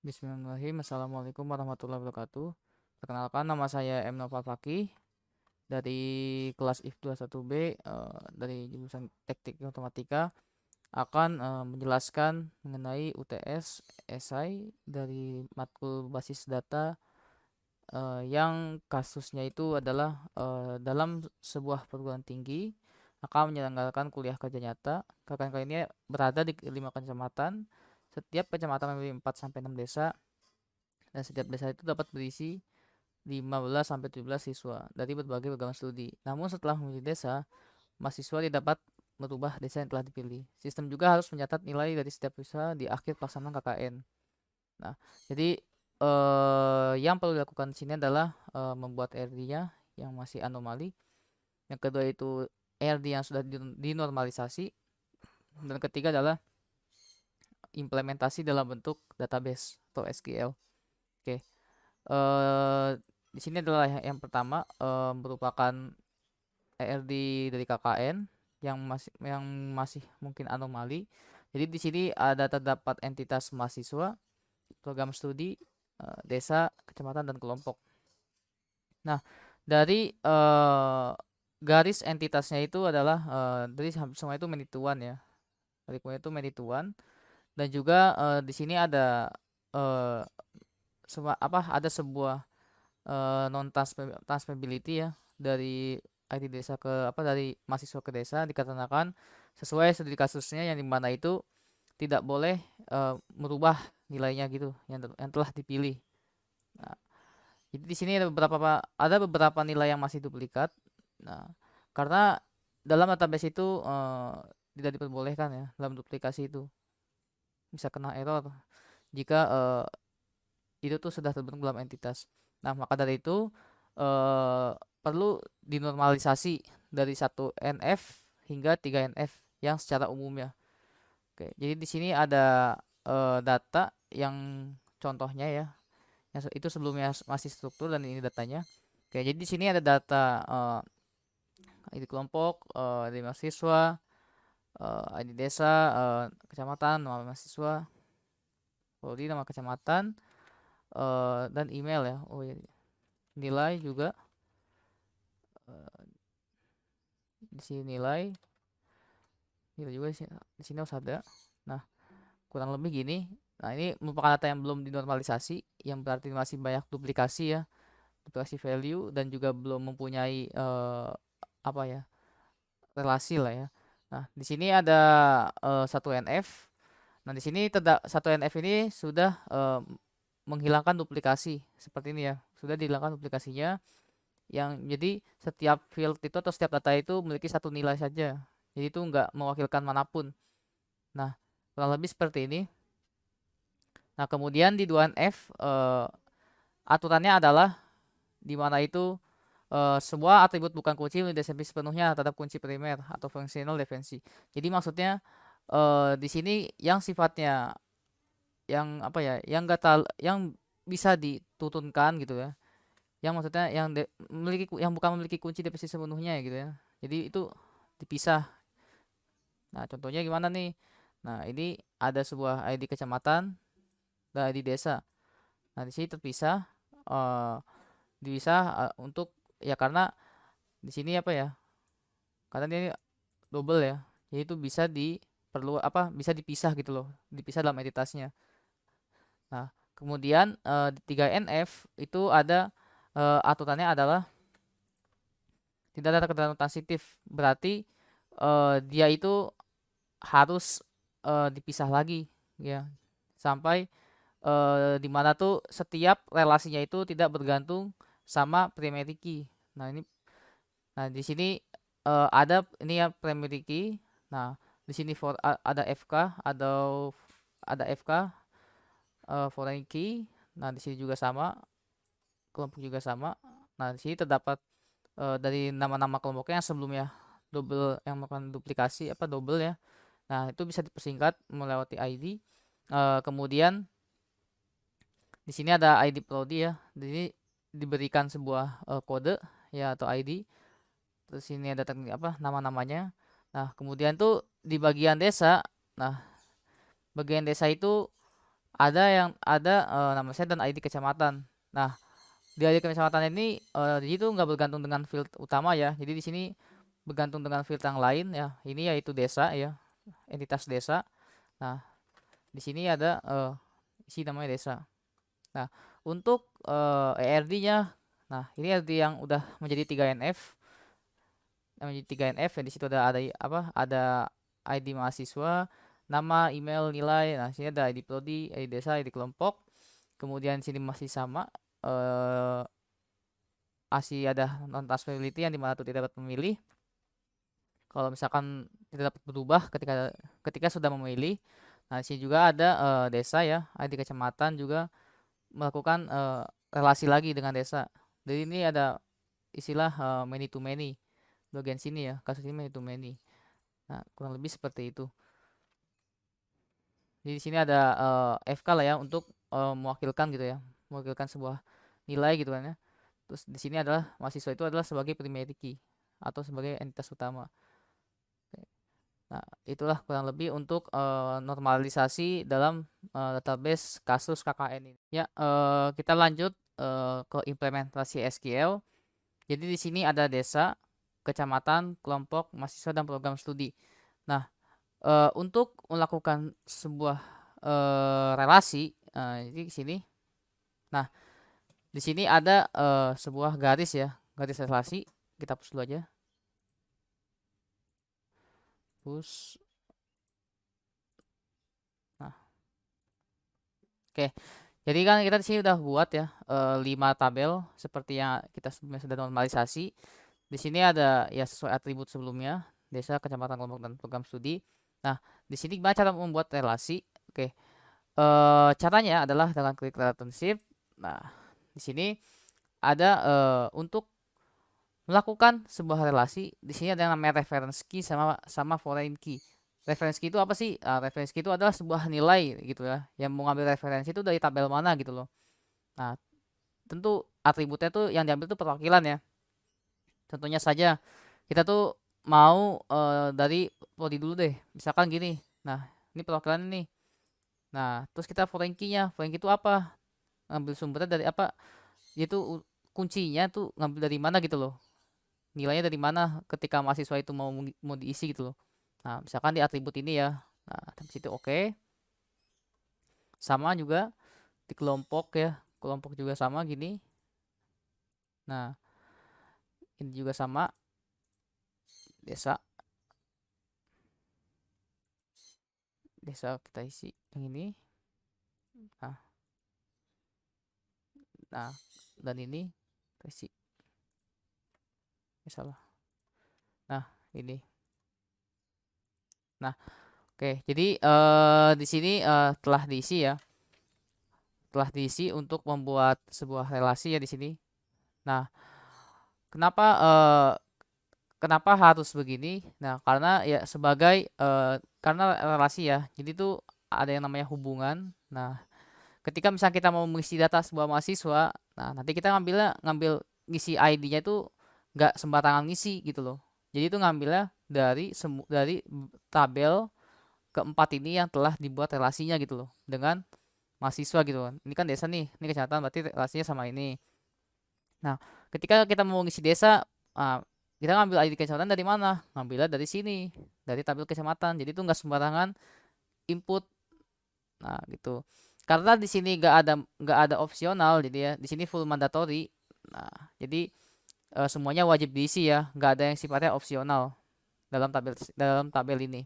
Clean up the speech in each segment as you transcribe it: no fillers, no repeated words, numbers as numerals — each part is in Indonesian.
Bismillahirrahmanirrahim. Assalamualaikum warahmatullahi wabarakatuh. Perkenalkan, nama saya M. Nova Fakih dari kelas IF 21B, dari jurusan Teknik Otomatika, akan menjelaskan mengenai UTS esai dari matkul basis data, yang kasusnya itu adalah dalam sebuah perguruan tinggi akan menyelenggarakan kuliah kerja nyata. Kali ini berada di 5 kecamatan. Setiap kecamatan memiliki 4 sampai 6 desa, dan setiap desa itu dapat berisi 15 sampai 17 siswa dari berbagai program studi. Namun setelah memilih desa, mahasiswa dapat merubah desa yang telah dipilih. Sistem juga harus mencatat nilai dari setiap siswa di akhir pelaksanaan KKN. Nah, jadi yang perlu dilakukan di sini adalah membuat RD-nya yang masih anomali. Yang kedua itu RD yang sudah dinormalisasi. Dan ketiga adalah implementasi dalam bentuk database atau SQL. Oke. eh di sini adalah yang pertama, merupakan ERD dari KKN yang masih mungkin anomali. Jadi di sini ada terdapat entitas mahasiswa, program studi, desa, kecamatan dan kelompok. Nah, dari garis entitasnya itu adalah dari semua itu menituan ya. Dari semua itu menituan, dan juga di sini ada eh, ada sebuah non transferability ya, dari ID desa ke dari mahasiswa ke desa dikarenakan sesuai studi kasusnya, yang dimana itu tidak boleh merubah nilainya gitu yang telah dipilih. Nah, jadi di sini ada beberapa nilai yang masih duplikat. Nah, karena dalam database itu tidak diperbolehkan ya dalam duplikasi itu, bisa kena error jika itu tuh sudah terbentuk dalam entitas. Nah, maka dari itu eh, perlu dinormalisasi dari 1 NF hingga 3 NF yang secara umumnya. Oke, jadi di sini ada data yang contohnya ya, yang itu sebelumnya masih struktur dan ini datanya. Oke, jadi di sini ada data ID kelompok, ID mahasiswa, ID desa, kecamatan, nama mahasiswa, prodi, nama kecamatan, dan email ya. Oh iya, nilai juga. Di sini nilai juga di sini harus ada. Nah, kurang lebih gini. Nah, ini merupakan data yang belum dinormalisasi, yang berarti masih banyak duplikasi ya, duplikasi value, dan juga belum mempunyai apa ya, relasi lah ya. Nah, di sini ada 1 NF. Nah, di sini 1 NF ini sudah menghilangkan duplikasi seperti ini ya, sudah dihilangkan duplikasinya, yang jadi setiap field itu atau setiap data itu memiliki satu nilai saja. Jadi itu nggak mewakilkan manapun. Nah, kurang lebih seperti ini. Nah, kemudian di 2NF aturannya adalah di mana itu sebuah atribut bukan kunci didefinisi sepenuhnya terhadap kunci primer atau fungsional definisi. Jadi maksudnya di sini yang sifatnya yang apa ya, yang bisa dituturkan gitu ya. Yang maksudnya yang bukan memiliki kunci definisi sepenuhnya ya gitu ya. Jadi itu dipisah. Nah, contohnya gimana nih? Nah, ini ada sebuah ID kecamatan dan ID desa. Nah, di sini terpisah, eh dipisah untuk ya, karena di sini apa ya? Karena ini double ya. Jadi itu bisa dipisah gitu loh. Dipisah dalam entitasnya. Nah, kemudian di 3NF itu ada aturannya adalah tidak ada keterangan transitif. Berarti dia itu harus dipisah lagi ya, sampai di mana tuh setiap relasinya itu tidak bergantung sama primary key. Nah, di sini ada ini ya primary key. Nah, di sini ada FK, ada FK, foreign key. Nah, di sini juga sama, kelompok juga sama. Nah, di sini terdapat dari nama-nama kelompoknya yang sebelumnya yang melakukan duplikasi apa double ya. Nah, itu bisa dipersingkat melewati ID. Kemudian di sini ada ID prodi ya. Jadi diberikan sebuah kode ya atau ID. Terus ini ada teknik apa nama-namanya. Nah, kemudian tuh di bagian desa. Nah, bagian desa itu ada nama saya dan ID kecamatan. Nah, di ID kecamatan ini itu nggak bergantung dengan field utama ya. Jadi di sini bergantung dengan field yang lain ya. Ini yaitu desa ya, entitas desa. Nah, di sini ada isi namanya desa. Nah, untuk ERD-nya, nah ini ERD yang udah menjadi 3NF, yang menjadi 3NF. Ya, di situ ada apa? Ada ID mahasiswa, nama, email, nilai. Nah, sini ada ID prodi, ID desa, ID kelompok. Kemudian sini masih sama, masih ada non transferability yang dimana tuh tidak dapat memilih. Kalau misalkan tidak dapat berubah ketika ketika sudah memilih. Nah, di sini juga ada desa ya, ID kecamatan juga melakukan relasi lagi dengan desa. Jadi ini ada istilah many to many bagian sini ya, kasus ini many to many. Nah, kurang lebih seperti itu. Jadi di sini ada FK lah ya untuk mewakilkan gitu ya, mewakilkan sebuah nilai gitu kan ya. Terus di sini adalah mahasiswa itu adalah sebagai primary key atau sebagai entitas utama. Nah, itulah kurang lebih untuk normalisasi dalam database kasus KKN ini. Ya, kita lanjut ke implementasi SQL. Jadi di sini ada desa, kecamatan, kelompok, mahasiswa, dan program studi. Nah, untuk melakukan sebuah relasi, di sini. Nah, di sini ada sebuah garis ya, garis relasi. Kita hapus dulu aja. Hapus. Nah, oke. Jadi kan kita di sini udah buat ya 5 tabel seperti yang kita sebelumnya sudah normalisasi. Di sini ada ya sesuai atribut sebelumnya, desa, kecamatan, kelompok, dan program studi. Nah, di sini gimana cara membuat relasi? Oke. Caranya adalah dengan klik relationship. Nah, di sini ada untuk melakukan sebuah relasi. Di sini ada yang namanya reference key sama sama foreign key. Reference key itu apa sih? Reference key itu adalah sebuah nilai gitu ya. Yang mau ngambil referensi itu dari tabel mana gitu loh. Nah, tentu atributnya tuh yang diambil tuh perwakilan ya. Contohnya saja kita tuh mau dari prodi dulu deh. Misalkan gini. Nah, ini perwakilan ini. Nah, terus kita foreign key-nya. Foreign key itu apa? Ngambil sumbernya dari apa? Itu kuncinya tuh ngambil dari mana gitu loh. Nilainya dari mana ketika mahasiswa itu mau diisi gitu loh. Nah, misalkan di atribut ini ya. Nah, habis itu oke. Sama juga di kelompok ya. Kelompok juga sama gini. Nah, ini juga sama desa. Desa kita isi yang ini. Nah, nah dan ini kita isi. Salah. Nah, ini. Nah, oke. Jadi di sini telah diisi ya. Telah diisi untuk membuat sebuah relasi ya di sini. Nah, kenapa kenapa harus begini? Nah, karena ya sebagai karena relasi ya. Jadi tuh ada yang namanya hubungan. Nah, ketika misalnya kita mau mengisi data sebuah mahasiswa, nah nanti kita ngambil ngisi ID-nya itu nggak sembarangan ngisi gitu loh. Jadi itu ngambilnya dari tabel keempat ini yang telah dibuat relasinya gitu loh dengan mahasiswa gitu kan. Ini kan desa nih, ini kecamatan berarti relasinya sama ini. Nah, ketika kita mau ngisi desa, kita ngambil ID kecamatan dari mana? Ngambilnya dari sini, dari tabel kecamatan. Jadi itu nggak sembarangan input. Nah, gitu. Karena di sini nggak ada opsional, jadi ya di sini full mandatory. Nah, jadi semuanya wajib diisi ya, nggak ada yang sifatnya opsional dalam tabel ini.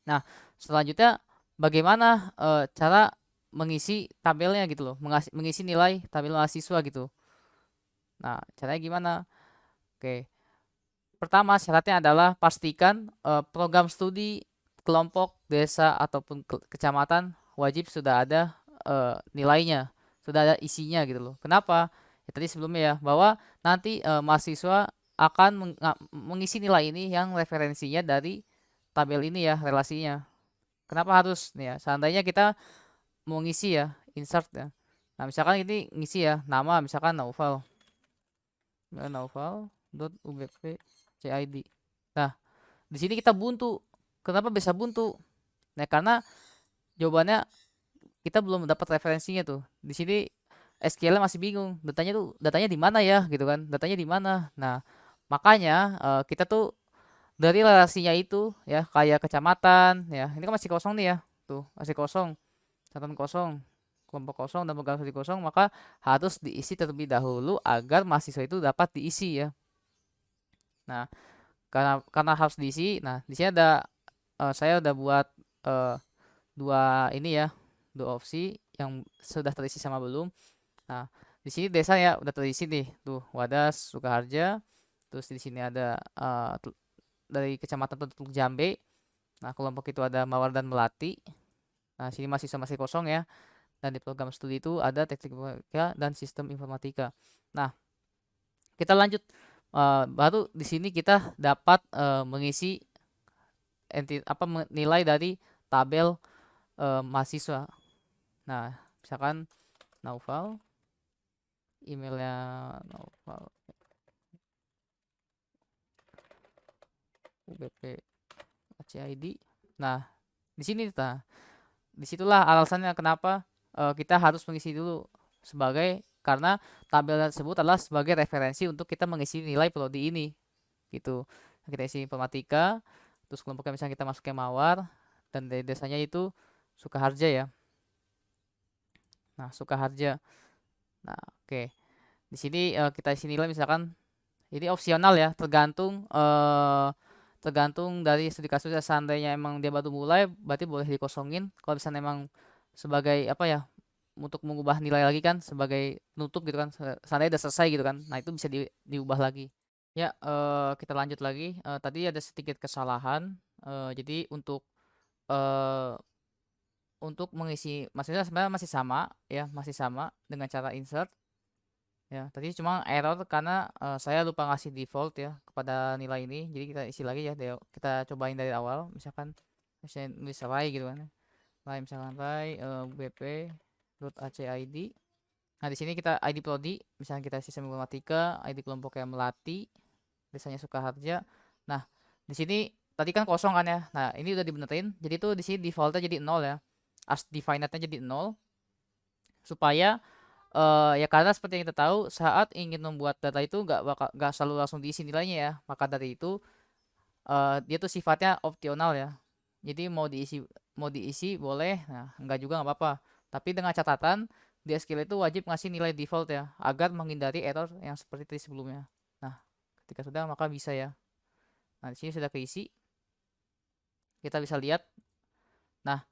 Nah, selanjutnya bagaimana cara mengisi tabelnya gitu loh, mengisi nilai tabel mahasiswa gitu. Nah, caranya gimana? Oke. Pertama, syaratnya adalah pastikan program studi kelompok, desa ataupun kecamatan wajib sudah ada nilainya, sudah ada isinya gitu loh. Kenapa? Ya tadi sebelumnya ya, bahwa nanti mahasiswa akan mengisi nilai ini yang referensinya dari tabel ini ya, relasinya. Kenapa harus nih ya? Seandainya kita mau ngisi ya, insert ya. Nah, misalkan ini ngisi ya, nama misalkan Naufal. Naufal.ubp.cid. Nah, di sini kita buntu. Kenapa bisa buntu? Nah, karena jawabannya kita belum dapat referensinya tuh. Di sini SQL masih bingung, datanya di mana ya gitu kan, datanya di mana. Nah, makanya kita tuh dari relasinya itu ya, kayak kecamatan ya, ini kan masih kosong nih ya, tuh masih kosong, catatan kosong, kelompok kosong dan program studi kosong, maka harus diisi terlebih dahulu agar mahasiswa itu dapat diisi ya. Nah, karena harus diisi, nah di sini ada saya udah buat eh, dua ini ya, dua opsi yang sudah terisi sama belum. Nah, di sini desa ya udah terisi nih, tuh Wadas, Sukaharja, terus di sini ada dari kecamatan Teluk Jambe. Nah, kelompok itu ada Mawar dan Melati. Nah, sini masih sama masih kosong ya. Dan di program studi itu ada teknik informatika dan sistem informatika. Nah, kita lanjut. Baru di sini kita dapat mengisi nilai dari tabel mahasiswa. Nah, misalkan Naufal, emailnya Naufal UBP ACID. Nah, di sini kita, disitulah alasannya kenapa kita harus mengisi dulu, sebagai karena tabel tersebut adalah sebagai referensi untuk kita mengisi nilai prodi ini gitu. Kita isi informatika, terus kelompoknya misalnya kita masuk ke Mawar, dan dari desanya itu Sukaharja ya. Nah, Sukaharja. Nah, oke. Di sini kita isi nilai, misalkan ini opsional ya, tergantung dari studi kasusnya. Seandainya emang dia baru mulai, berarti boleh dikosongin. Kalau misalnya emang sebagai apa ya, untuk mengubah nilai lagi kan, sebagai nutup gitu kan, seandainya udah selesai gitu kan, nah itu bisa diubah lagi. Ya, kita lanjut lagi. Tadi ada sedikit kesalahan. Jadi eh, untuk mengisi, maksudnya sebenarnya masih sama ya, masih sama dengan cara insert. Ya, tadi cuma error karena saya lupa ngasih default ya kepada nilai ini. Jadi kita isi lagi ya, kita cobain dari awal. Misalnya nulis array gitu kan. Array misalkan array bp.acid. Nah, di sini kita ID prodi, misalnya kita sistem informatika, ID kelompok yang Melati, desanya Sukaharja. Nah, di sini tadi kan kosong kan ya. Nah, ini udah dibenerin. Jadi tuh di sini defaultnya jadi 0 ya. As defined-nya jadi 0, supaya ya karena seperti yang kita tahu, saat ingin membuat data itu nggak selalu langsung diisi nilainya ya. Maka dari itu dia tuh sifatnya opsional ya. Jadi mau diisi boleh, nah enggak juga nggak apa-apa. Tapi dengan catatan di SQL itu wajib ngasih nilai default ya, agar menghindari error yang seperti tadi sebelumnya. Nah, ketika sudah maka bisa ya. Nah, di sini sudah keisi. Kita bisa lihat. Nah,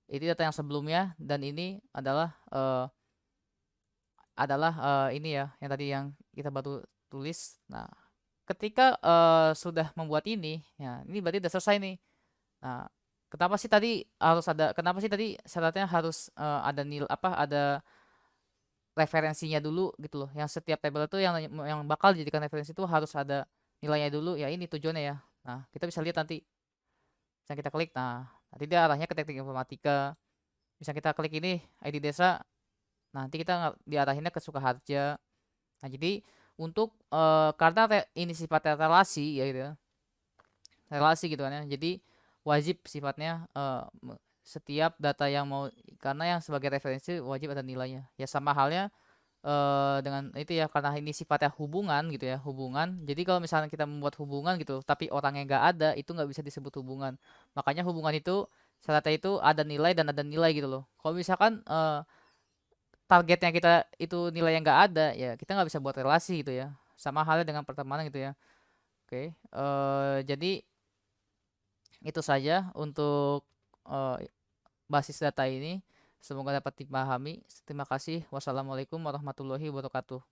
ini data yang sebelumnya, dan ini adalah ini ya, yang tadi yang kita baru tulis. Nah, ketika sudah membuat ini, ya ini berarti udah selesai nih. Nah, kenapa sih tadi syaratnya harus ada nilai apa, ada referensinya dulu gitu loh. Yang setiap tabel itu yang bakal dijadikan referensi itu harus ada nilainya dulu. Ya ini tujuannya ya. Nah, kita bisa lihat nanti. Bisa kita klik. Nah, nanti dia arahnya ke teknik informatika. Bisa kita klik ini ID desa. Nanti kita diarahinnya ke Sukaharja. Nah, jadi untuk karena ini sifatnya relasi ya gitu ya. Relasi gitu kan ya. Jadi wajib sifatnya setiap data yang mau, karena yang sebagai referensi wajib ada nilainya. Ya sama halnya dengan itu ya, karena ini sifatnya hubungan gitu ya, hubungan. Jadi kalau misalnya kita membuat hubungan gitu tapi orangnya nggak ada, itu nggak bisa disebut hubungan. Makanya hubungan itu syaratnya itu ada nilai dan ada nilai gitu loh. Kalau misalkan targetnya kita itu nilai yang nggak ada, ya kita nggak bisa buat relasi gitu ya. Sama halnya dengan pertemanan gitu ya. Oke, jadi itu saja untuk basis data ini. Semoga dapat dipahami. Terima kasih. Wassalamualaikum warahmatullahi wabarakatuh.